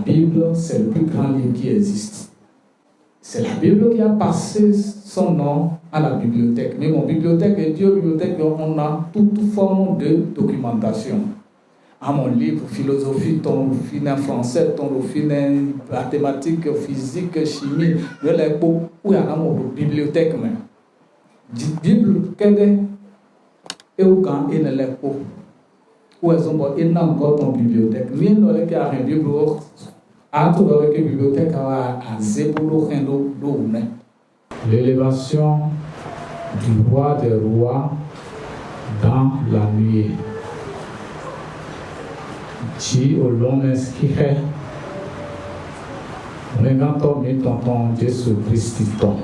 Bible, c'est le plus grand livre qui existe. C'est la Bible qui a passé son nom à la bibliothèque. Mais mon bibliothèque est une bibliothèque où on a toute forme de documentation. À mon livre, philosophie, ton fin français, ton fin mathématiques, physique, chimie, je l'ai pour où il y a mon bibliothèque même. Bible, qu'est-ce et où quand il ne l'est pas. Où est-ce qu'il n'a encore ton bibliothèque. Ni dans le cas de Bible, à tout dans la bibliothèque, à Zébolo, l'élévation du roi des rois dans la nuit. Ci au long esquire, regarde mi tonton Jésus Christ ton.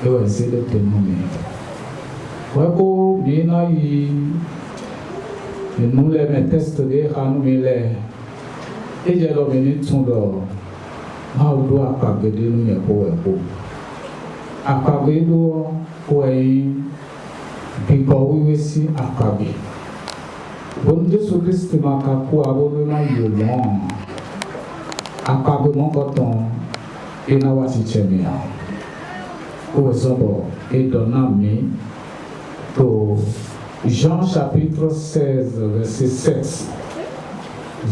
Et ouais, c'est le témoin. Ouais, pour mina y, nous les mettons de ranou mille. Et j'ai l'obéni son d'or. How do I pagade nous y pour. Apagado ouais, because we see apagé. Bon Jésus Christ m'a capou abonnement yolon. Apagement coton et na wasi chemia. Au exemple, et donnami to Jean chapitre 16 verset 7.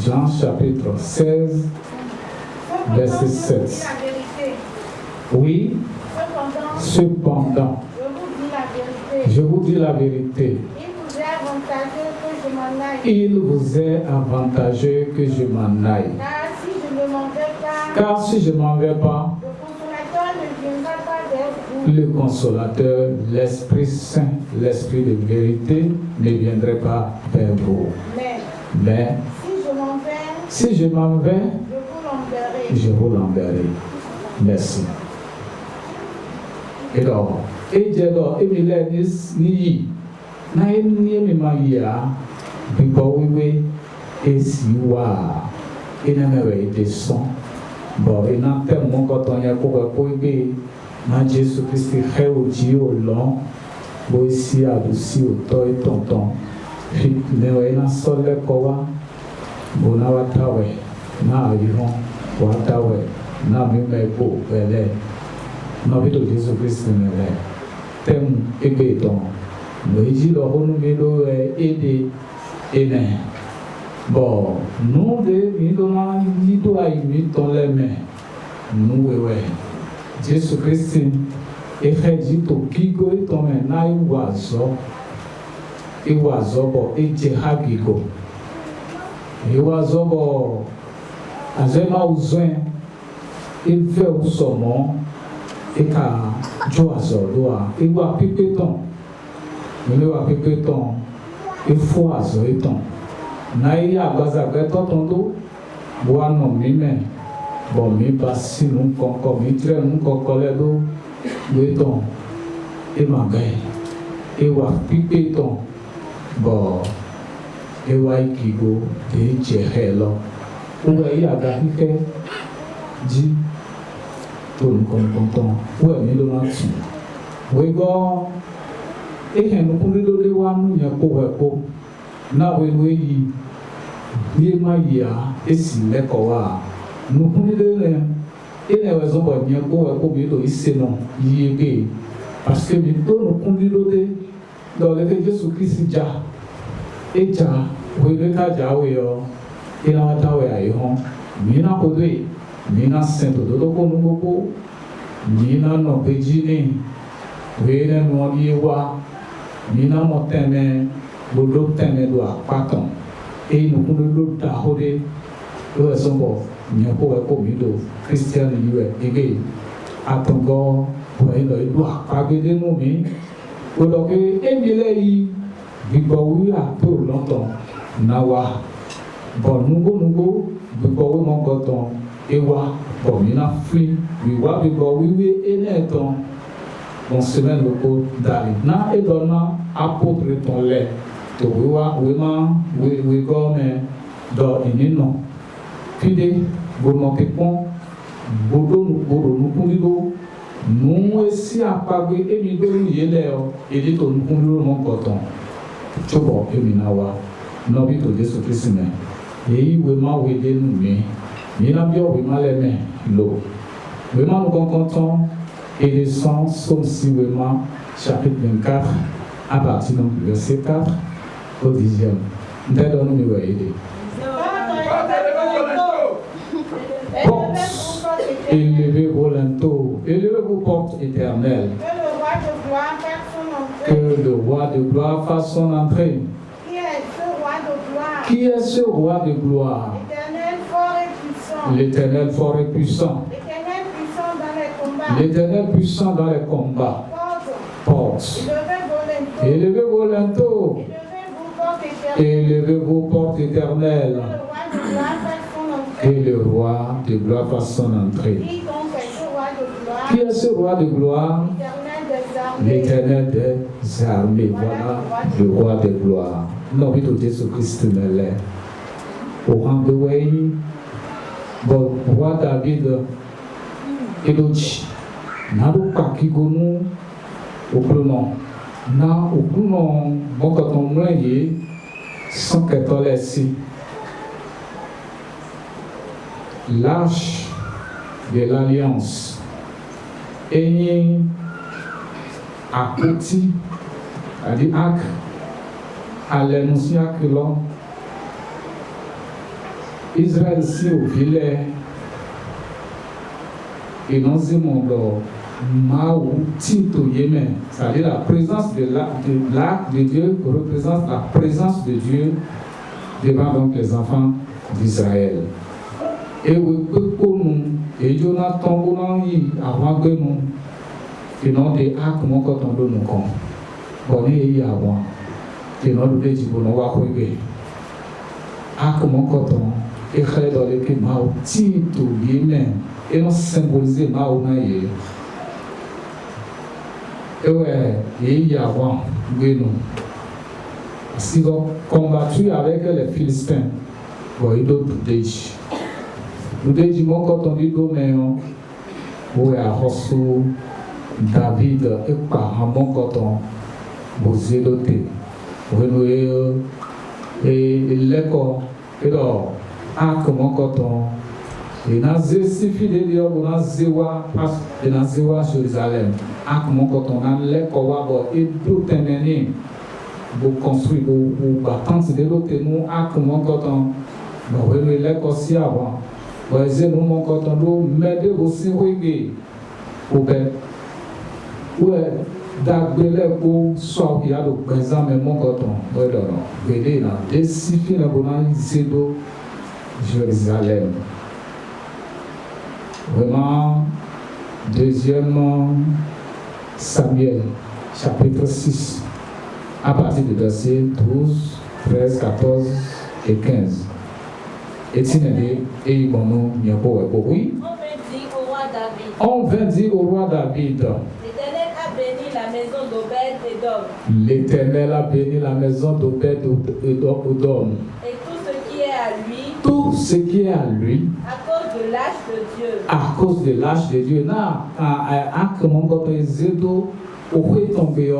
Jean chapitre 16 verset 7. Oui. Cependant, je vous dis la vérité. Il vous est avantageux que je m'en aille. Car si je ne m'en vais pas, le consolateur, l'Esprit Saint, l'Esprit de vérité, ne viendrait pas vers vous. Mais si je m'en vais, je vous l'enverrai. Merci. Et donc, et j'ai donc, et il est ni ni maïa, bibaoué, et si wa, et n'avait des sons. Bon, et n'a tellement quand on y a pour na Jésus Christ est au Dieu long, bon ici à aussi au toi et tonton. Puis, ne na sole kowa, bon na watawe, na avion, watawe, na mimeko, elle. Na vie de Jésus Christ est thème et béton. Le dit le renouveau est aidé et né. Bon, nous de Midoma, il doit imiter les mains. Nous, ouais. Jésus Christ est fait dit au Kigo et ton main, oiseau. Et oiseau, bon, et Jehagigo. Et oiseau, bon, Azema Ouzouin, il fait au saumon. Et qu'à Joazo doit, il va piquer ton, il va piquer ton, il faut azoer ton. Naïa Bazaga ton, bois non mime, bon mi passi non conco, mi tre non concoledo, le ton, et ma gaie, il va piquer ton, bon, il va ikigo, et tchèhelo, ou il a gagné, dit. Tout le monde ouais mais le match ouais go et nous pour le one ya ko na we ni ma ya et si le ko wa nous pour le et les raisons pour bien ko bi do ici non yégué parce que nous pour le dans le Jésus Christ ja et ja we le ka ja we yo et la ta we ayi ho mi na ko do Nina sento dodo kono moko Nina no pejini Wene no yewa Nina mo teme Dodo teme do apaton E no kuno do tahode Do esombo Nyako eko mido Christian yue ege Atongo Weno do apagede no mi Odoke emile yi Bibawu apo longtemps Nawa Bon nugo Bibawu mongoton Ewa, bon, il a fui, oui, oui, oui, et net, on se met le coup d'aller. Na et donna, apôtre ton lait, to wiwa, oui, gomme, dans une non. Fide, vous manquez point, nous pouvons, nous aussi à paguer, et nous devons y aller, et dit au nous mon coton. Chobo, et minawa, non, vite au Jésus Christ, Et vraiment, oui, nous, mais il a bien vraiment les mains, l'eau. Vraiment, nous rencontrons et descend, Psaume 6, vraiment, chapitre 24, à partir du verset 4 au 10e. Nous allons nous aider. Portes, élevez vos linteaux, élevez vos portes éternelles. Que le roi de gloire fasse son entrée. Qui est ce roi de gloire? L'Éternel fort et puissant. L'Éternel puissant dans les combats. Portes. Élevez vos linteaux. Élevez vos portes éternelles. Que le roi de gloire fasse son entrée. Qui est ce roi de gloire? L'Éternel des armées. Voilà le roi de gloire. Nous avons tout Jésus-Christ dans l'air. Au rang de Wei, bon, roi David, Edochi, Nado Kakigonu, au clonon, na au clonon, bon, quand on moyen, sans qu'être laissé. L'arche de l'alliance, et à petit, à dire à l'énoncé que l'homme Israël si au filet et non c'est mon dos Maou Tito Yémen, c'est-à-dire la présence de l'arc de Dieu représente la présence de Dieu devant donc les enfants d'Israël. Et oui, pour nous, et Jonathan Boulangui avant que nous, et non des actes mon coton de nous con, on est avant. Et non de dire qu'on va couper. Ah, comment coton, et créer dans les pieds, Mao, Tito, Yémen, et non symboliser Mao Naye. Et ouais, il y a avant, nous. S'ils ont combattu avec les Philistins, bon, ils doivent tout dire. Nous disons, mon coton dit domaine, où est à Rosso, David, et par mon coton, vous éloté. Et l'école, et alors, ah, comment coton, et dans ce fidèle, on a Zéwa, et dans Zéwa, Jérusalem, ah, comment coton, dans l'école, et tout est mené, vous construisez, vous battez de l'autre, nous, ah, comment coton, vous voyez l'école si avant, vous voyez, nous, mon coton, nous, mettez aussi, oui, ouais. D'agbélé pour soit il y a le présent mais mon coton venez là décifrer la bonne Zédo Jérusalem vraiment deuxièmement Samuel chapitre 6 à partir du verset 12 13 14 et 15 et Tinelé et Ibono Nyako oui on vint dire au roi David L'Éternel a béni la maison d'Obed-Edom. Et tout ce qui est à lui. Tout ce qui est à lui. À cause de l'âge de Dieu. À cause de l'âge de Dieu. Comment Zédo, où est tombé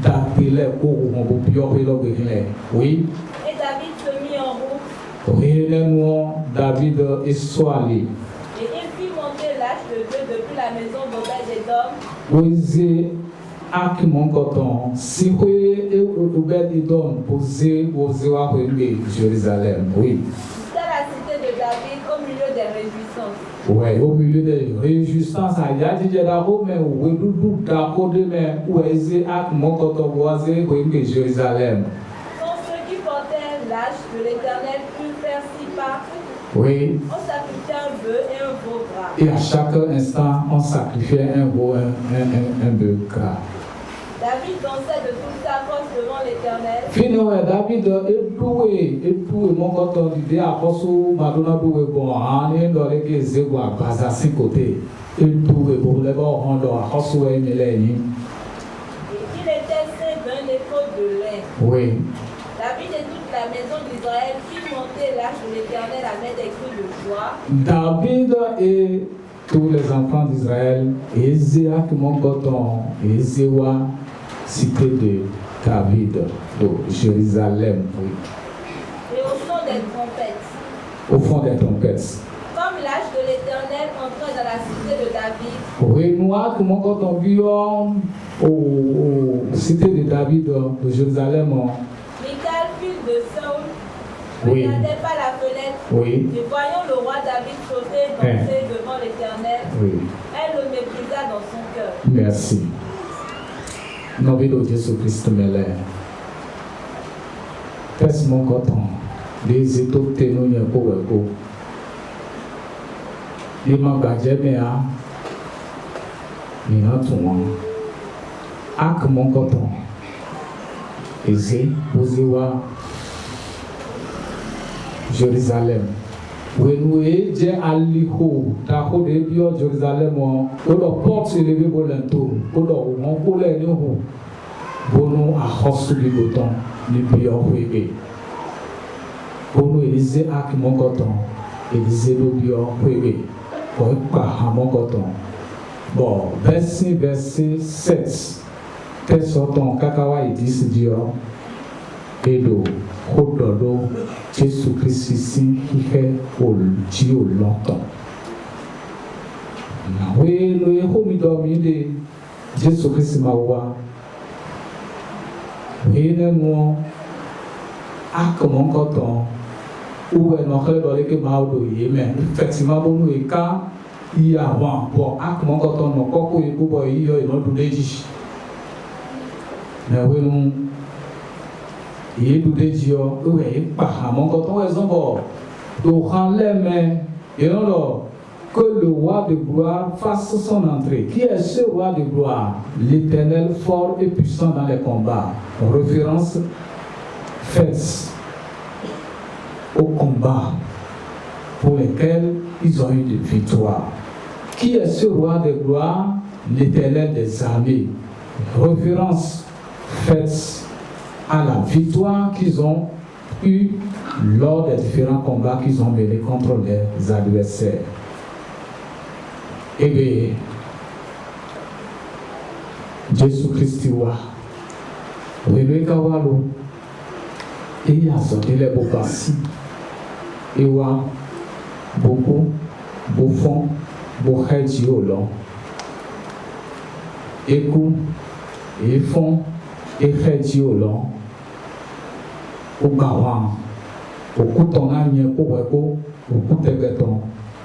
d'appeler pour oui. Et David se mit en route. Oui, David est soigné. Et il fit monter l'âge de Dieu depuis la maison d'Obed-Edom. Oui, ak mon coton, si vous Obed-Edom posé aux Jérusalem, oui. Jusqu'à la cité de David au milieu des réjouissances. Oui, au milieu des réjouissances, il y a des gens mais où nous d'accord mais où est ak mon coton voisé pour Jérusalem. Quand ceux qui portaient l'âge de l'Éternel purent faire 6 pas. Oui. On sacrifiait un bœuf et un veau gras. Et à chaque instant, on sacrifiait un veau, un bœuf gras. David dansait de toute sa force devant l'Éternel. Finalement, David est doué, mon coton d'idée à Kosso, Madonna doué, bon, on est dans les guézés, bon, à base à 5 côtés. Et doué, pour les bords, on doit à Kosso et Mélanie. Et il était saint d'un épaule de lin. Oui. David et toute la maison d'Israël firent monter l'âge de l'Éternel avec des cris de joie. David et tous les enfants d'Israël, Ézéach, mon coton, Ézéwa, cité de David, de Jérusalem, oui. Et au son des trompettes. pèse. Comme l'âge de l'Éternel entrait dans la cité de David, Oui, nous, comment quand on vit au cité de David de Jérusalem, Michal, fille de Saül, Oui. ne regardait pas la fenêtre. oui, Et voyant le roi David sauter, danser devant l'Éternel, oui, elle le méprisa dans son cœur. merci. Nome de Jésus-Christ, mêlé. Pèse mon coton, les étoiles ténouilles pour eux. Les magasins, mais à ak mon coton. Eze, Ozewa, Jérusalem. When we je aliho, taho de bio Jérusalem, o do porte se lever pour l'entour, o do mon pour les nous, bono a hosu du bouton, ni bio huege. Bono Élysée ak mon coton, Élysée do bio huege, pour pas mon coton. Bon, verset 7, tel sortant kakawa et 10 dio, et do, Kododo, Jésus-Christ ici, qui fait au Dieu longtemps. Oui, nous avons mis de Jésus-Christ mawa. Oui, nous comment coton, ou nous avons dans les maodo mais effectivement, nous et quand il y a avant pour comment coton, nous coco et pour y a une autre déji. Mais oui, nous et nous disons, oui, par mon coton est en bord. Nous rendons les mains et non que le roi de gloire fasse son entrée. Qui est ce roi de gloire? L'Éternel fort et puissant dans les combats. En référence faite au combat pour lesquels ils ont eu des victoires. Qui est ce roi de gloire? L'Éternel des armées. Référence faite à la victoire qu'ils ont eue lors des différents combats qu'ils ont menés contre les adversaires. Et bien, Jésus-Christ, le Kawalo, et il a sorti les beaux passis, et beaucoup, beau fond, beau rédi au long, et coup, et fond, et rédi au long. Au Gawan, au couton à Niapo, au coutebeton,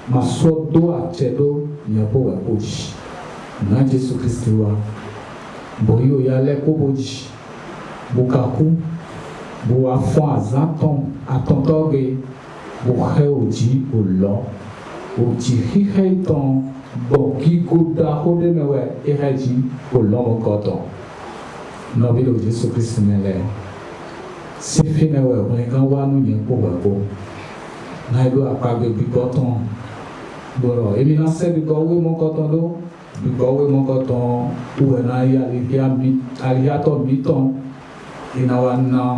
ma soeur d'eau à Tchedo, Niapo à Boji. Na Jésus-Christ, Boyo Yale Koboji, Bukaku, Boafon à Zaton, à Tontogue, Bohe Oji, au long, Oji Hiheton, Boki Gouda, Hodemewe, et Redi, au long au coton. Nobi de Jésus-Christ, Mele. Si finalement on va nous y pour naïdo à pas de bigoton bon et maintenant c'est du goût mon coton do du goût mon coton ou un aliato biton et na wana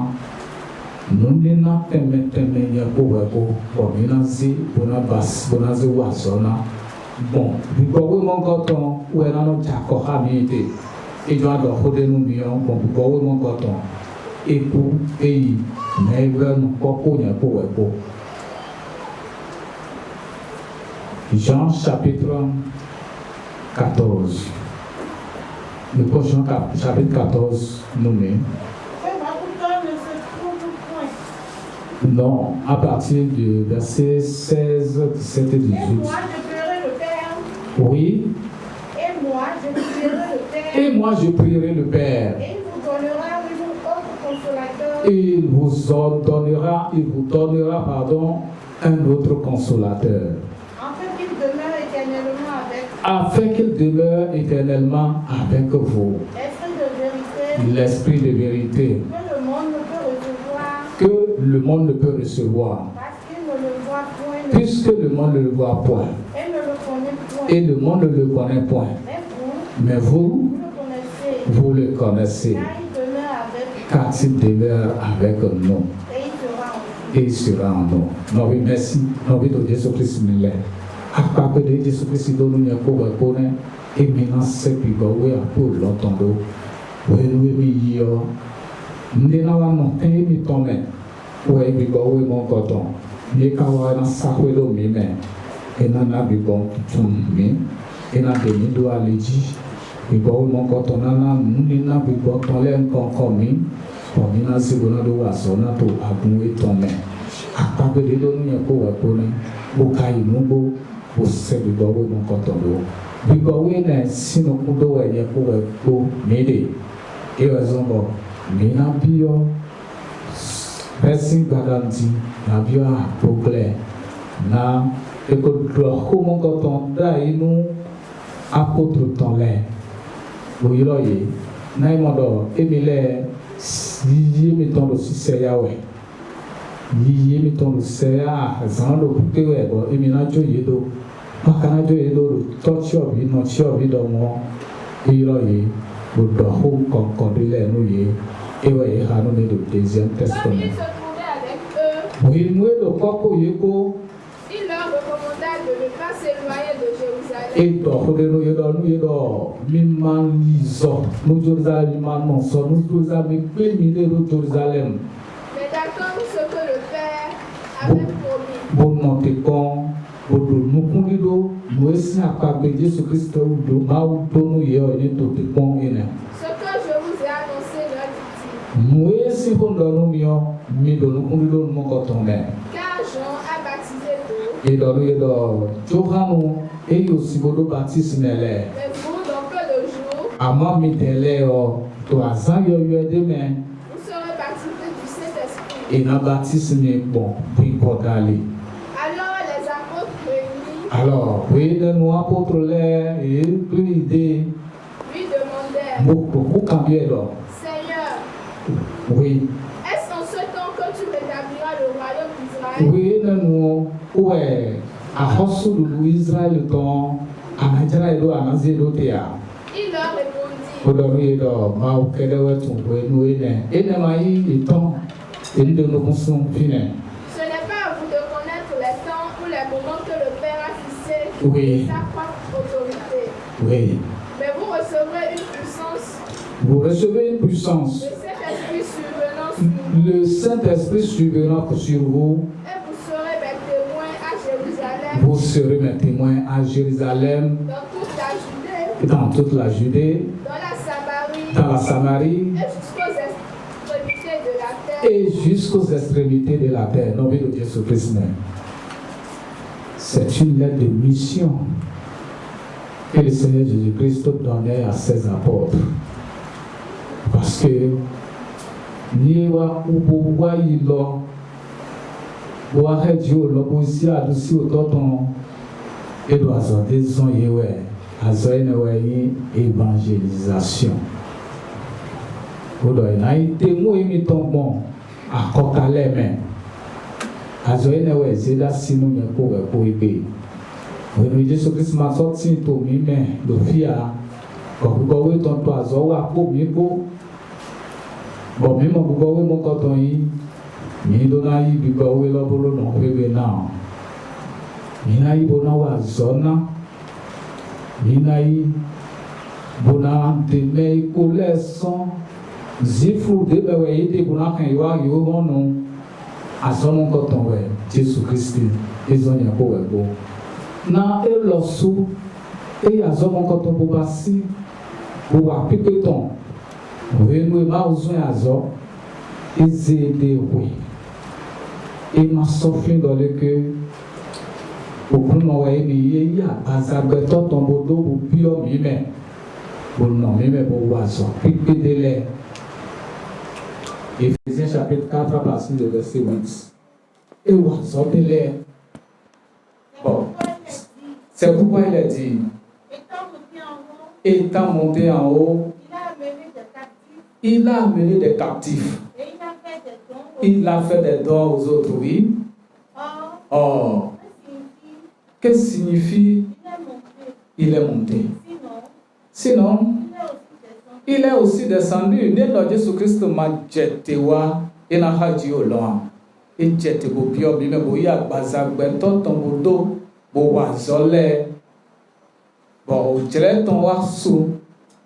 nous n'ena teme y pour maintenant si bona bas bona ze wasona bon du goût mon coton ou un no jako hamite et doit doit nous mion bon du goût mon coton et pour pays, mais il va nous proposer pour Jean chapitre 14. Le prochain chapitre 14 nommé. Non, à partir du verset 16, 17 et 18. Et moi, je prierai le Père. Oui. Et moi, je prierai le Père. Et moi, je prierai le Père. Et il vous donnera Il vous donnera, pardon, un autre consolateur. Afin qu'il demeure éternellement avec vous. L'esprit de vérité. Que le monde ne peut recevoir. Puisque le monde ne le voit point. Et le monde ne le connaît point. Mais vous, vous le connaissez. Car il demeure avec nous. Et il sera en nous. Nous, merci. Nous, de Jésus-Christ, nous à part de Jésus-Christ, nous nous connaissons. Et maintenant, c'est plus beau, oui, pour l'entendre. Oui, nous, nous, nous, nous, nous, nous, nous, nous, nous, nous, mi kawa na sakwelo mi me ena na bibon tum mi ena de mi do aleji bibo mo ko to na ni na bibo to le nkan mi o mi na sibo na do wa so na to agun e ton me apabe de do ni ko wa ko ni bo kai mu bo bo se bibo we mo ko to do bibo we na sino ku do we ye ko wa ko mi de e wa zongo mi na bio Merci garanti na bio a proclaim na eko dro ko mo ko ton da inu apôtre ton le bo yiro ye na imodo emile yi mi ton do sise ya we yi mi ton do se ya zan do pe we bo emi na jo ye do makana jo ye do touch your bi no sure bi do mo yiro ye bo do ko kon de le no ye et ouais, il y a le deuxième testament. Comme il se trouvait avec eux, Oui, nous le papa yeko. il leur recommanda de ne pas s'éloigner de Jérusalem. Et donc, nous mimalizo, nous Jérusalem, non, nous avons béni de Jérusalem. Mais d'attendre ce que le Père avait promis. Bon, non, t'es con. Nous conduisons, nous essayons à parler de Jésus-Christ, nous avons donné tout le con. Ce que je vous ai annoncé, leur dit-il. Nous essayons de nous mieux, mais nous conduisons mon coton. Car Jean a baptisé d'eau. Et dans le Johannou, et aussi beaucoup baptisme Mais vous, dans peu de jours, à moi, m'étais 3 ans, il y a eu demain. vous serez baptisés du Saint-Esprit. Et dans le baptisme, bon, puis pour d'aller. Alors les apôtres réunis Alors, oui, de nous apôtres là, et puis idée, lui demandèrent, beaucoup cambier là. Seigneur, Oui, est-ce en ce temps que tu rétabliras le royaume d'Israël? oui, de nous, ouais, à Hossou de Israël, le temps, à Nigeria, à Nazélo, théâtre. Il leur répondit, Aujourd'hui, ma au Kédéoué, nous et ne m'a eu le temps, et de nous sommes finis. ce n'est pas à vous de connaître les temps ou les moments que le Père a fixés Oui. de sa propre autorité. Oui. Mais vous recevrez une puissance, Vous recevez une puissance. le Saint-Esprit survenant sur vous, Le Saint-Esprit survenant sur vous. et vous serez mes témoins à Jérusalem, Vous serez mes témoins à Jérusalem, dans toute la Judée, dans la Samarie, et jusqu'aux extrémités de la terre. et jusqu'aux extrémités de la terre. Nom de Jésus-Christ. C'est une lettre de mission que le Seigneur Jésus-Christ donnait à ses apôtres. Parce que Niwa Ubowa Yilo, Boa Dieu, l'opposition a aussi au tonton, et doit avoir des gens à une évangélisation. Vous doit été moi et ton bon à Coca-Leme. À Zoénewe, c'est là si nous ne pouvons pas aider. Vous Jésus-Christ m'a sorti tout mime, le fia, quand vous voyez ton toiseau à Pomico. Bon, même vous voyez mon coton, ni donaï, vous voyez le boulot non révélant. Ni bona wa zona. Ni bona de me coleção. Zifru de bewe de bona kan iwa yo hono. Asono coton we, Jésus-Christ, ezonia ko webo. Na elosu e azomo coton bo basi. Bo wa pipeton. We no ma uzun azo. Ezede we. Et m'a soufflé dans le cœur. Au plus de il y a un sabaton tombeau d'eau pour pire mime. Pour non mime pour oiseau. Pique de l'air. Éphésiens chapitre 4 à partir du verset 8. Et oiseau de l'air. Bon. C'est pourquoi il a dit. Étant monté en haut. Il a amené des captifs. Il a fait des dons aux autres, oui. Or, que signifie il est monté? Sinon, il est aussi descendu. Né dans Jésus-Christ m'a jeté wa et n'a pas dit au loin. Et jeté au pire, mais bon, il y a bazagbe ton bodo, bon wazole, bon jere ton wasu,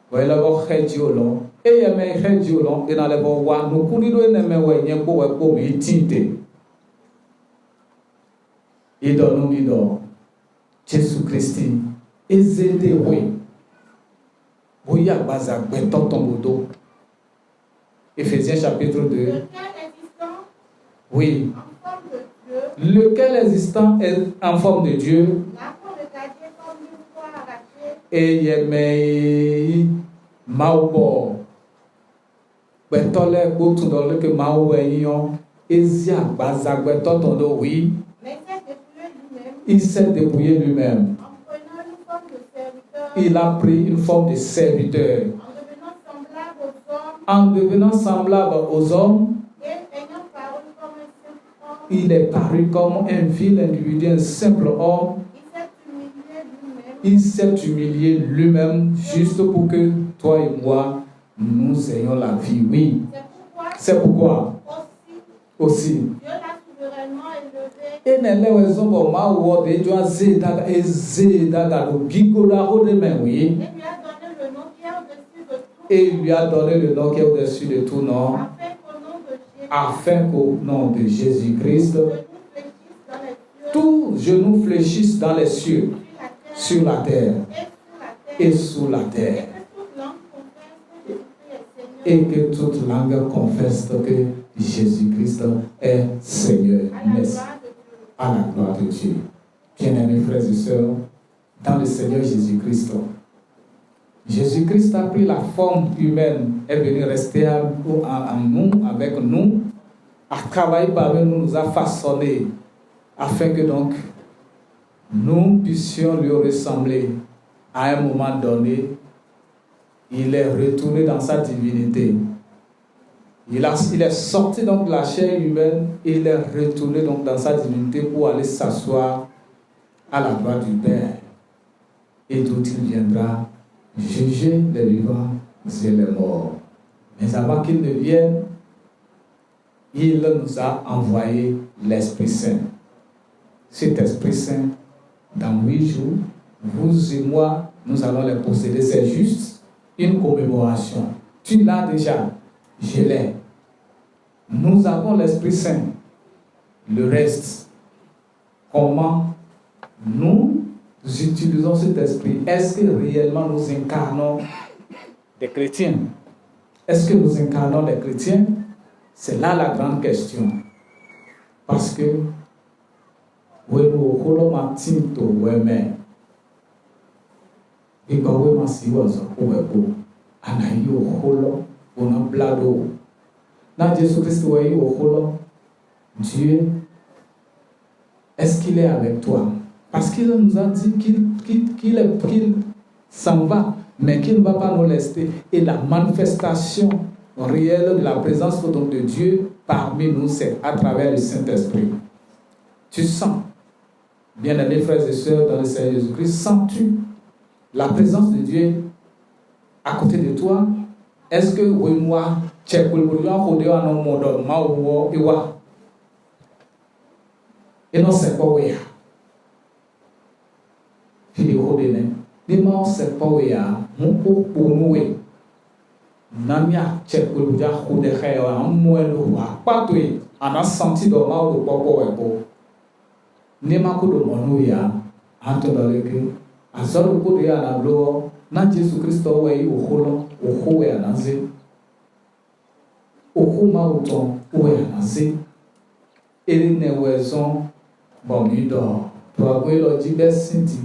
voilà bon dit au loin. Et il y a mes dit au loin et dans les bon wa nous courir nous n'aimons ouais n'y a pas ouais pour m'étiter. idonu mido Jésus Christi ezede we boya baza gbeto tombodo. Éphésiens chapitre 2. Lequel existant Oui. en forme de Dieu, Lequel existant est en forme de Dieu n'a pour le gardien comme une fois arraché, et yemei maubo betole botu dans le que maubo yon ezia baza gbeto tondo oui. mais s'est dépouillé lui-même, Il s'est dépouillé lui-même. en prenant une forme de serviteur, Il a pris une forme de serviteur. en devenant semblable aux hommes, En devenant semblable aux hommes, et ayant paru comme un simple homme, il est paru comme un vil individu, un simple homme. il s'est humilié lui-même. Il s'est humilié lui-même juste pour que toi et moi, nous ayons la vie. Oui. C'est pourquoi aussi. Dieu l'a souverainement élevé Et n'elle est pas ma word et tu as zéda et zéda dans le gigola de main, oui. et lui a donné le nom qui est Et il lui a donné le nom qui est au-dessus au-dessus de tout, de tout nom, afin qu'au nom de Jésus, afin qu'au nom de Jésus-Christ, que nous fléchissent dans les cieux, tout genou fléchisse dans les cieux, sur la terre, sur la terre et sous la terre, et que toute langue confesse que Jésus-Christ est Seigneur. et que toute langue confesse que Jésus-Christ est Seigneur. À la À la gloire de Dieu. gloire de Dieu. Bien-aimés frères et sœurs, dans le Seigneur Jésus-Christ, Jésus-Christ a pris la forme humaine, est venu rester en nous, avec nous, a travaillé parmi nous, nous a façonné, afin que donc nous puissions lui ressembler. À un moment donné, il est retourné dans sa divinité. Il est sorti donc de la chair humaine et il est retourné donc dans sa divinité pour aller s'asseoir à la droite du Père. Et d'où il viendra juger les vivants et les morts. Mais avant qu'il ne vienne, il nous a envoyé l'Esprit Saint. Cet Esprit Saint, dans 8 jours, vous et moi, nous allons les posséder. C'est juste une commémoration. Tu l'as déjà, je l'ai. Nous avons l'Esprit Saint. Le reste, comment nous utilisons cet esprit? Est-ce que réellement nous incarnons des chrétiens? Est-ce que nous incarnons des chrétiens? C'est là la grande question. Parce que Dieu, est-ce qu'il est avec toi? Parce qu'il nous a dit qu'il s'en va, mais qu'il ne va pas nous laisser. Et la manifestation réelle de la présence donc de Dieu parmi nous, c'est à travers le Saint-Esprit. Tu sens, bien-aimés frères et sœurs dans le Seigneur Jésus-Christ, sens-tu la présence de Dieu à côté de toi? Est-ce que moi, et non, c'est pas oui. Fili hodene. Dima c'est pas oui. Mon pour nous. Namia tchekul ja hode khaya amuelo wa patwe ana senti do ma do popo webo. Nema ko do monu ya anto dole ke azoro ko do ya na blo na Jesus Christo we o holo o ho we anaze. O ho ma uton we anaze. Ele ne wezon Bomido, Proabuelo Gibesinti.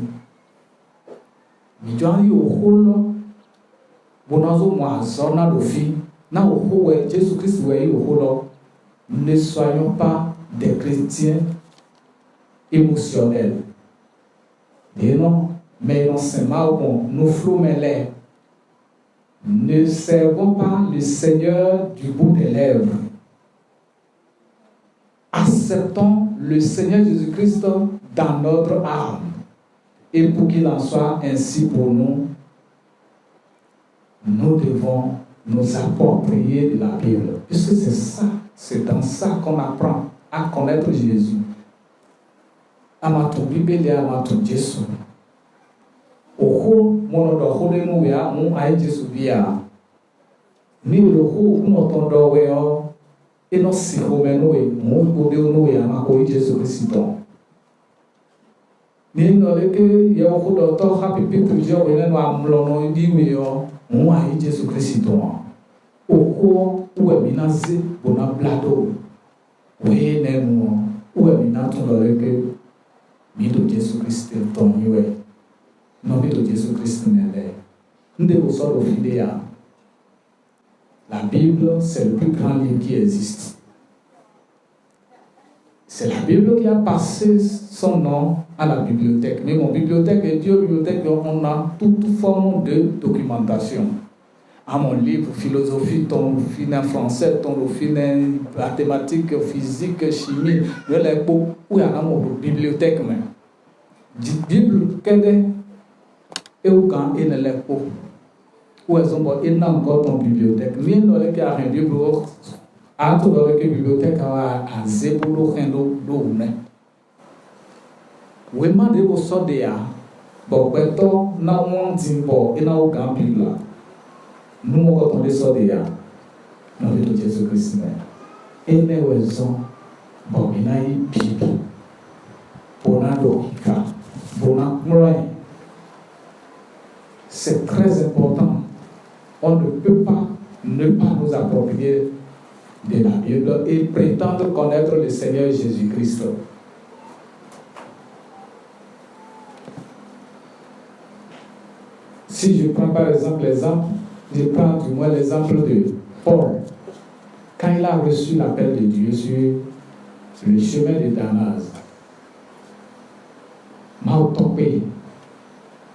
Mijoani Oholo, Bonazo Moazona Lofi, na Ohowe, Jésus-Christ Wei Oholo. Ne soyons pas des chrétiens émotionnels. Et non, mais non, c'est mal bon, nous floumons-les. Ne servons pas le Seigneur du bout des lèvres. Acceptons le Seigneur Jésus-Christ dans notre âme. Et pour qu'il en soit ainsi pour nous, nous devons nous approprier de la Bible. Puisque c'est ça, c'est dans ça qu'on apprend à connaître Jésus. Amato Bible et Amato Jésus. Oho, monodo hodemu ya mu ai Jésus bia. Ni oho unotondo weo. Et non, si vous m'avez nous, Jésus Christ. Ni no le ke ye ko do to happy people jo we no amlo no di we yo won ayi Jesu Christ to oko we mi na se bona blado we ne mo we mi na to le ke mi do Jesu Christ to ni we no mi do Jesu Christ ne le nde ko so do fidea. La Bible, c'est le plus grand livre qui existe. C'est la Bible qui a passé son nom à la bibliothèque. Mais mon bibliothèque est Dieu, bibliothèque, on a toute forme de documentation. À mon livre, philosophie, ton fin français, ton fin mathématiques, physique, chimie, je l'ai pour où il y a mon bibliothèque. Bible, qu'elle est, et où quand il ne l'est pas. Où est-ce qu'il n'a encore ton bibliothèque? Ni dans les cas un livre, à tout dans les bibliothèques à zéro rendo d'où oui, mais de vos soldats, bon, beto na on timbo et na aucun bible. Nous quand on les soldats, nous avons Jésus Christ. Et les raisons, bon, il a eu bible, bon, on a l'oika, bon, on a c'est très important. On ne peut pas ne pas nous approprier de la Bible et prétendre connaître le Seigneur Jésus-Christ. Si je prends par exemple je prends du moins l'exemple de Paul. Quand il a reçu l'appel de Dieu sur le chemin de Damas, Mautopé,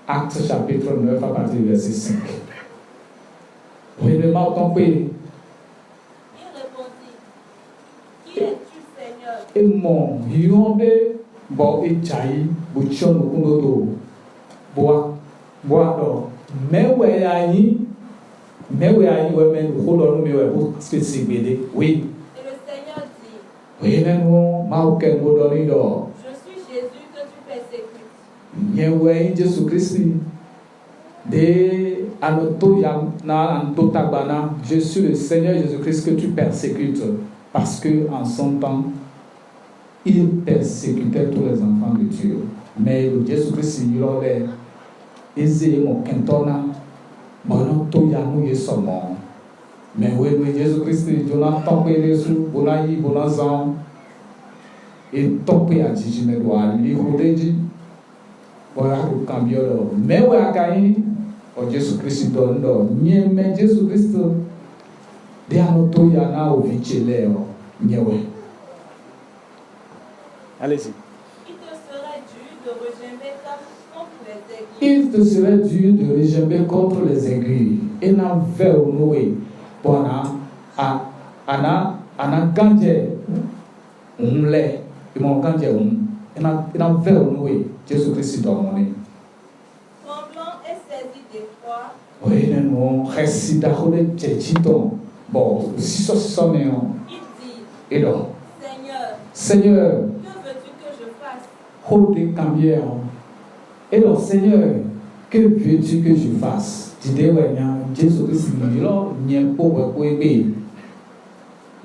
Acte chapitre 9 à partir du verset 5. Oui, le Mautopé. Il répondit, qui es-tu, Seigneur? Et mon yonde, bon, et chahi, bouchon, kunodo, bois, mais où est aïe, ouais, mais nous roulons, mais ouais, pour se séparer, oui. Et le Seigneur dit, Oui, mais non, Maouken, Bodonido. je suis Jésus que tu persécutes. Yahweh, Jésus-Christ, de Anotoyam, na Antotabana, je suis le Seigneur Jésus-Christ que tu persécutes, parce que en son temps, il persécutait tous les enfants de Dieu. Mais Jésus-Christ, il aurait Eze mo kentona bono to ya nu ye somo mais oui Jésus-Christ Jonathan Pélesu bonayi bonazan et topé à Jiji me doit li hodeji voilà le cambio mais ouais akai o Jésus-Christ dondo nyeme Jésus-Christ de anoto ya na ovichele nyewe. Allez-y. Il te serait dur de regimber contre les aiguilles. Et n'a fait au noué. Bon, ana ganje, l'est. Et mon ganje, et n'a fait au noué. Jésus-Christ doit mourir. Tremblant et saisi d'effroi. Oui, non, récit d'Achodé, Tchéchiton. Bon, si ça, mais il dit, et donc, Seigneur, que veux-tu que je fasse? Hodé cambier. Et donc, Seigneur, que veux-tu que je fasse? Dis-le, Jésus-Christ, il n'y a pas de bébé.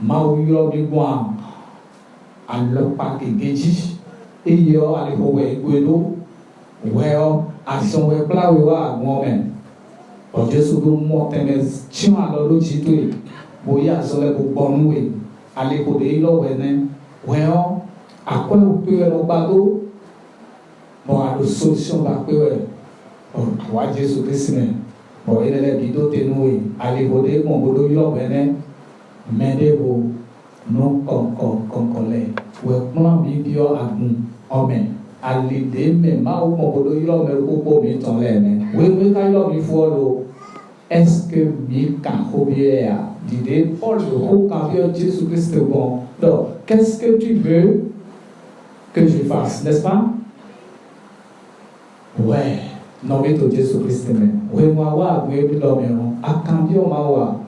Maouyo, du bois, à l'opak et géji, et yo, à l'époque, guélo, ouais, à son plat, à moi-même. Pour Jésus, nous montons, tiens, à l'eau, j'y boya, sur les bonnes, à l'époque, il ouais, à quoi vous pouvez le bateau? Bon, la solution va que bon, Jésus-Christ, bon, il est bidot et nous, allez voter mon boulot, il est mais de vous, non, colère. Ouais, comment bien à nous, amen. À l'idée, mais ma ou mon boulot, il est au beau béton, oui, quand il faut est-ce que Mika Hobier dit Paul le haut campion Jésus-Christ bon. Donc, qu'est-ce que tu veux que je fasse, n'est-ce pas? Ouais, non mais tout Jésus-Christ même. Ouais moi wa we bi lo mi on. Akambio ma wa.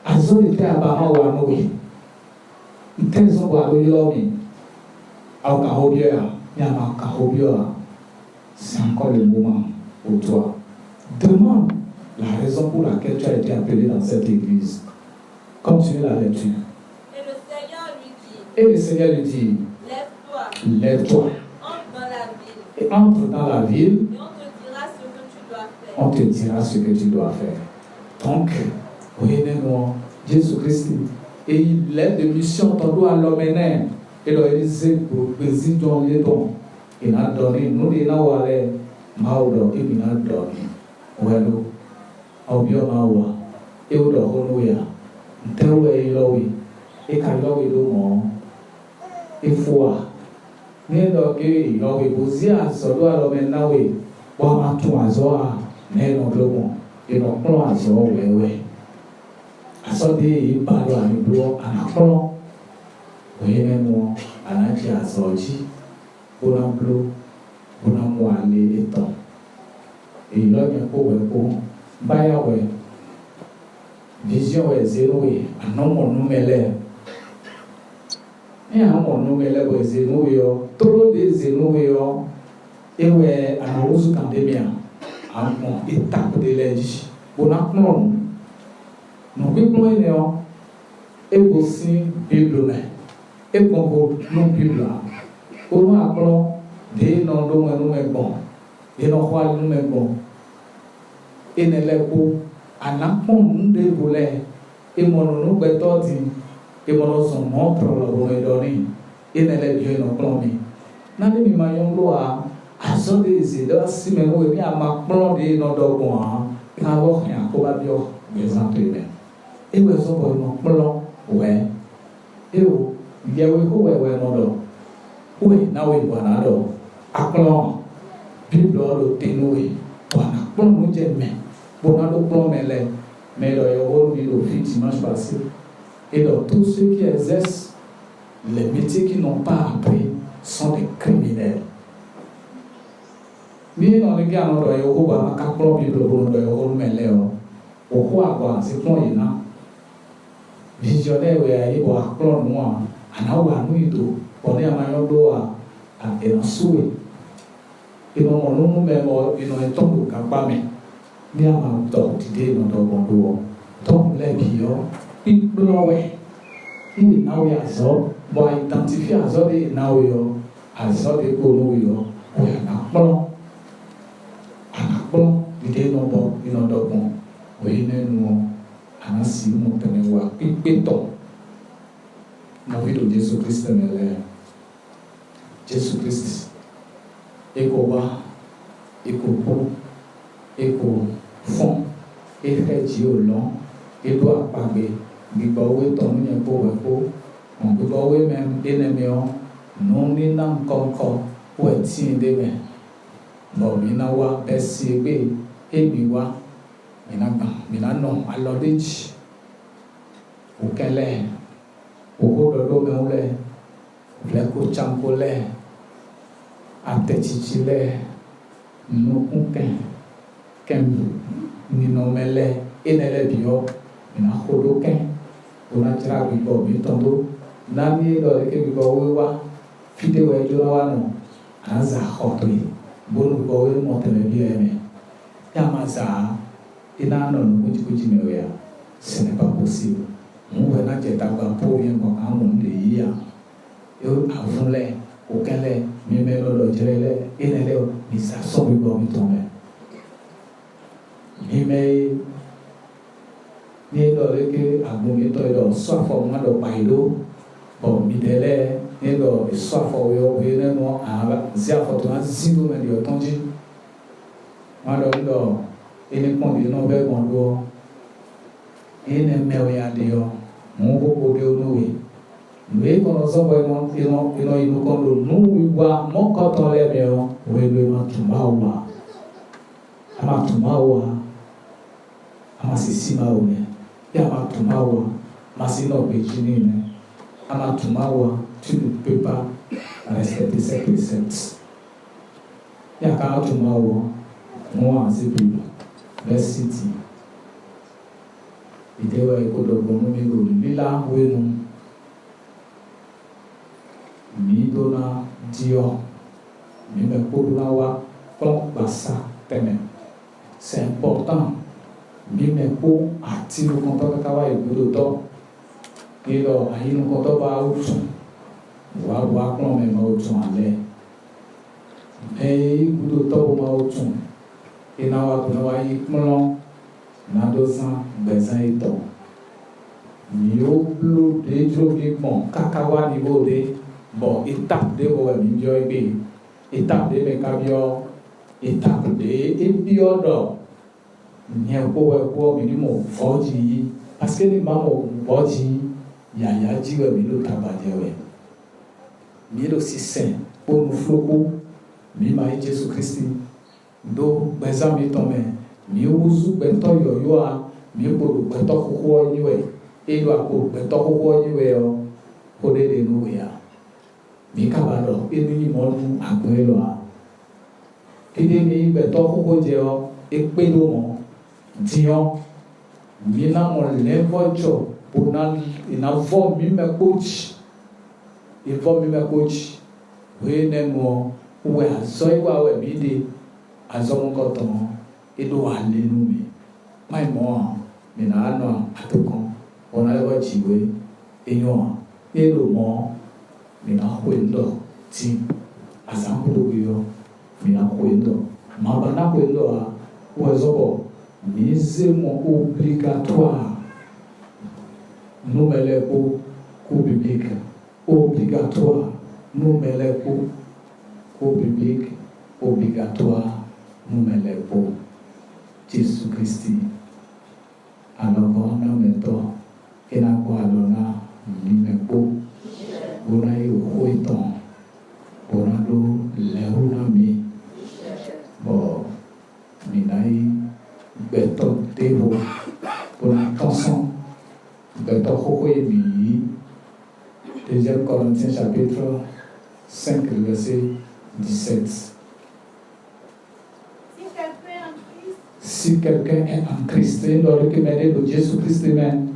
Azo de te aba wa no we. Intenso wa lo yo mi. Au ka hobia, ya ma ka hobia. C'est encore le moment pour toi. Demande la raison pour laquelle tu as été appelé dans cette église. Continue la lecture. Et le Seigneur lui dit, Lève-toi. Lève-toi. Entre dans la ville. Et entre dans la ville. Et on te dira ce que tu dois faire. On te dira ce que tu dois faire. Donc, voyez nous, Jésus-Christ, et il est de mission tendue à l'homme. Et le Élysée pour président les dons. Il a donné, nous les n'avons pas Maudo, il a donné. Well, Obio Mawa, Eudo Honoya, Tewe Lowi, Ekalowi Domo, Efua. Nendo ke Lowi Buzia, Sodoa Lomenawe, Wama Tuazoa, Neno Glomo, Eno Cloazo, Wewe. Asode, Ibalo, and Bro, and Akron. Wenemo, Anaja Soji, Bonamblo, Bonamwale, Eton. Et il a bien pour Bayawe, vision est zéro, un homme en nommé et un homme en nommé est zéro, trop de zéro, et ouais, un rose candémia, un étape de l'âge, on a non, nous vivons et aussi Bible, et pour non Bible, pour nous appelons des noms de nous bon. Et non quoi nous même bon et ne les beau à n'importe où de voler et mon nom bétoti et mon son montre la bonne donnée et ne les bien non plombé n'a ni maillon loi à son des de si mais où il y a ma plombé non d'obon quand on rien pour bio les entraîner et où sont pour non plomb ouais et où il y a où ouais non do oui na oui voilà do à plomb Bible le ténoué, voilà, pour nous dire mais, pour nous plomb mais le rôle du dimanche passé, et donc tous ceux qui exercent les métiers qui n'ont pas appris sont des criminels. Mais dans les cas où on a un plomb Bible pour nous rôle au quoi c'est plomb il n'a visionnaire où il y a un plomb noir, un awa nuido, on est à maillot à un souhait. Et non, nous même, ils n'ont pas de campagne. Ni à ma d'idée dans le bon donc les bio, ils blancs, ils n'ont pas à ça, moi identifier à ça des naoyo, à ça des coloyo, ou à blanc, l'idée non bon, ils n'ont pas bon, oui, nous, à si nous tenons à péton. La vie de Jésus-Christ, Jésus-Christ. Eko ba, eko po, eko fond, efeji olon, edo apagbe, bibawe tonu nye po wepo, on bibawe même enemion, non ni nam konko, ou eti ndeme, bon mina wa besi ebe, ebiwa, mina non alodeji, ukele, ukododo meule, vleko champole. Atechile, no kunken, kem, ni no mele, enele bio, na hodoken, ona tira bibo bitondo, nami do ke bibo wewa, fide we jona wano, anza hotri, bonu bibo we motele bieme. Yamaza, ina no kuchi mewea, ce n'est pas possible. Mon venant est à pour bien pour un monde de hier. Et avant les, aucun les, mais le dirait et les, mais ça sombre comme tomber. Mais ni do que a bumi to do so fo ma do paido bo mi dele ni do so fo yo we ne no a zia fo to azindo me do tonji ma do ene pon di no be bon do ene mewe ade yo mo ko de no we we ko no so bo no ino ko do nu wa mo ko to le me yo we ma tumawa ama tumawa ama sisima o ne ama tumawa masino pejini ne ama tumawa tu ne peux pas respecter ces préceptes ya ka tumawa mo anse bible verse 6 idewa ikodo bono mi go lila wenu mi dona dio mi me kodulawa kon basa teme c'est important Bime ko ati no konto kakawa ibudo to ilo ayi no konto ba utun wa klon me ma utun ale gudo tɔwo ma wo tún ina wa kuna wa yi kplɔ na do zã gbɛzã yi tɔ miwo blo de dzrogi gbɔn kaka wa nivo de bɔn étape de wo mi biɔ egbe étape de me ka biɔ étape de ebiɔ dɔ nye ko wɛ kó mi ni mo fɔ dzi yi parce que ni ma mo bɔ dzi yaya dzi wɛ mi do taba dze wɛ mi do sisɛ kó nufloko mi ma ye Jésus Christi do gbɛzã mi tɔn mɛ mi wuzu gbɛtɔ yɔyɔa mi kpolo gbɛtɔ xoxoa nyi wɛ edo akpo gbɛtɔ xoxoa nyi wɛ yɔ ko de de nu wɛa mi kaba lɔ enu yi mɔnu agbe lɔa kede mi gbɛtɔ xoxo dze yɔ ekpe do mɔ diɔ mi na mɔ lɛvɔ dzɔ bona ina vɔ mi mɛ kpotsi evɔ mi mɛ kpotsi oye ne nua wɛ azɔ yi wa wɛ mi de azɔ mu kɔtɔ edo ale nu mi ma yi mɔa mi na anɔ atokɔ wɔna lɛvɔ dzi we enyɔa edo mɔ mi na hoe ŋdɔ ti azaŋkudo yɔ mi na hoe ŋdɔ ma ba na hoe ŋdɔa wɔ zɔbɔ mi ze mɔ obligatoire numɛlɛ ko biblique obligatoire numɛlɛ ko biblique obligatoire numɛlɛ ko Jésus Christi alɔgɔ namɛtɔ ena kɔ alɔna nimɛ ko bona ye hoe tɔn bona do lɛhu na mi bɔn mina ye gbɛtɔ devo bona tɔnsɔn gbɛtɔ xoxo ye mi yi 2 Corinthiens chapitre 5 verset 17. Si quelqu'un est en Christ, il doit recommander de Jésus Christ même.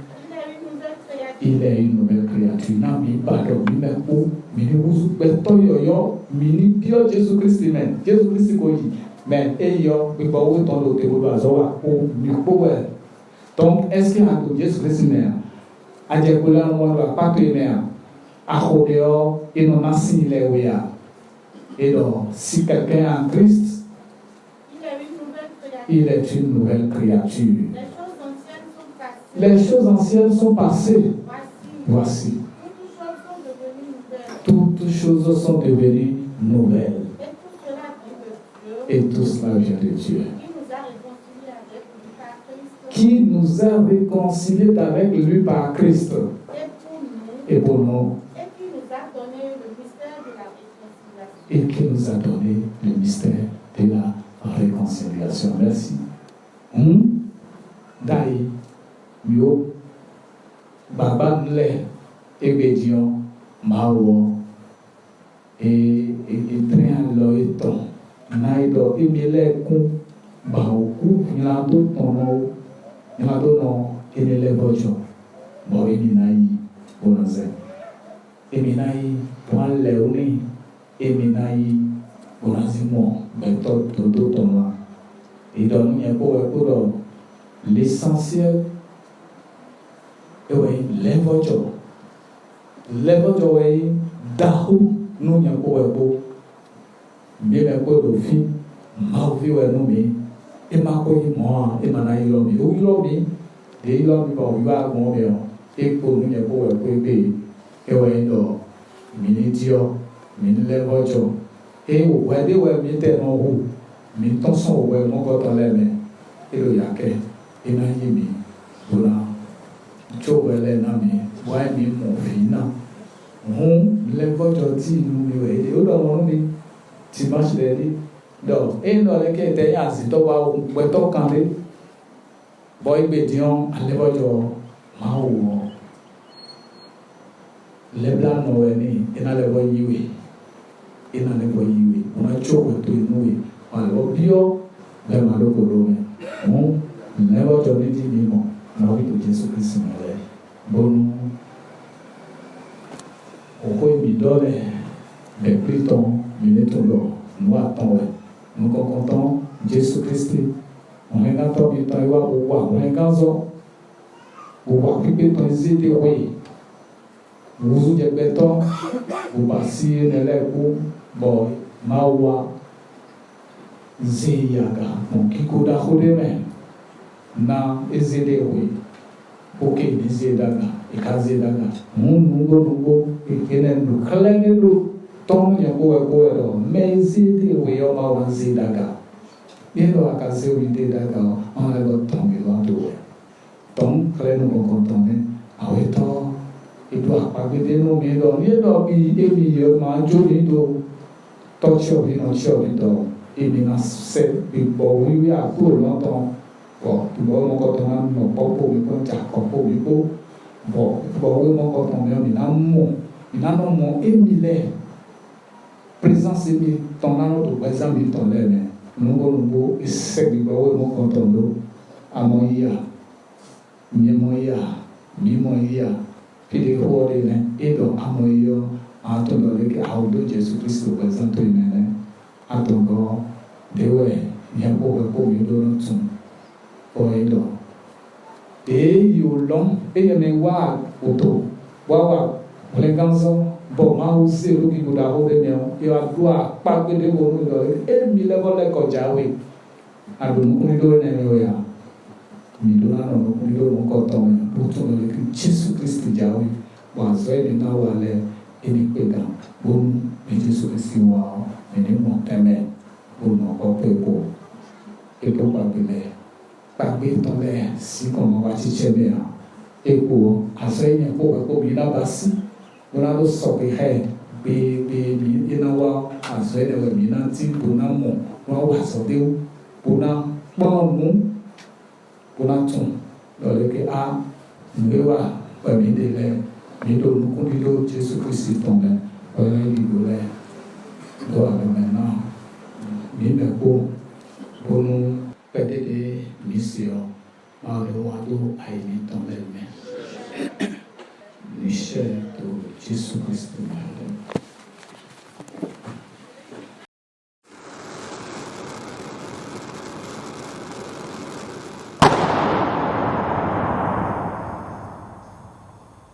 Il est une nouvelle créature. Na mi bado mi me ko mi ni wusu gbɛtɔ yɔyɔ mi ni biɔ Jésus Christ même. Jésus Christ ko yi mais eyɔ gbɛgbɔ wo tɔn do te bolo azɔ wa ko mi ko wɛ. Donc est-ce qu'il y a de Jésus Christ même? Adzekola ŋua do akpato yi mea axɔ de yɔ eno nasi le wea. Et donc si quelqu'un est en Christ, il est une nouvelle créature. Les choses anciennes sont passées. Voici. Toutes choses sont devenues nouvelles. Et tout cela vient de Dieu. Qui nous a réconciliés avec lui par Christ. Et pour nous. Et qui nous a donné le mystère de la réconciliation. Merci. Dai, yo, baba nle, ebedion, mawo, train lo eton, naido, emile kun, baoku, nilado tono, nilado no, enele bojo, bo eminai, bonaze, eminai, wan leuni, eminai, bonazimo, beto, todo tono, et donc il y a pour l'essentiel et oui l'évojo oui dahu nous y a pour bien pour le film malvi ouais nous mais et ma quoi moi et ma naï l'homme ou l'homme et l'homme va vivre mon bien et pour nous y a pour et oui donc minitio min l'évojo et ouais de ouais mité non ou min tension ouais mon côté là mais et le yake ina yimi bona chobele na mi wa mi mo fina le voto ti nu mi we de o do mo mi ti ma se de do e no le ke te ya si to wa we to kan le boy be dion ale voto ma wo le bla no we ni ina le vo yiwe ona chowe to inu we wa lo bio le ma lo ko lo me never to meet him now to Jesus Christ in my life. Bon, au roi midole, mais plutôt, minetolo, nous attendons, nous comptons Jésus Christ. On est dans ton état, on est dans ton on va piquer ton zété, oui. Vous êtes béton, vous passez les lèvres, boy, mawa, Zeyaga, mon kikoda hodeme, na ezedewe, ok, nizedaga, ekazedaga, nugo, ekenen, kalenu, tom yago, mais zedewe, yoma zedaga. Yendo akazewi dedaga, on a got tom, tom, kalenu, kontome, aweto, edwa, pagedeno, medo, yedo, ebi, ma, jolido, tocho, vino, cholido. Ini nasi bibo wiwi aku nonton, bibo mau kotoran mau popo bibo cakopo bibo, bibo wiwi mau kotoran minamu emile, présence emi tonano tu présence mi tonlene, nungo ise bibo wiwi mau kotoran amoia, mimoia, pide huore ne, edo amoio, atondo leke audo Jésus Christ présente imene. Atongo, dewe, yapo yodoro tun, oedo. Yolong, me wa oto, wawa, oleganzo, ma use looking good at home, you are dua, pack with the woman, mi level like a jawi. I don't know anywhere. Mi don't know who cotton, put on the Jesus Christ jawi, was ready now, any pega, boom, Jesus Christ, wow. Ini mau teme, mau kopepo, itu pagi tole, si kono wasi cemea, eko, asainya ko bila basi, bila sopi head, be inawa, asainya bila ti punamu, rawa sotiu, punam, bangun, punatun, lalu ke a, ngewa, pemindele, mido nukudido Yesus Kristus tombe, oleh dibule. Doa maintenant, mine ko bonu pedede mission malwado aini tonleme. Michel to Jésus Christ.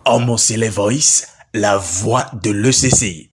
Homo c'est les voice, la voix de l'ECC.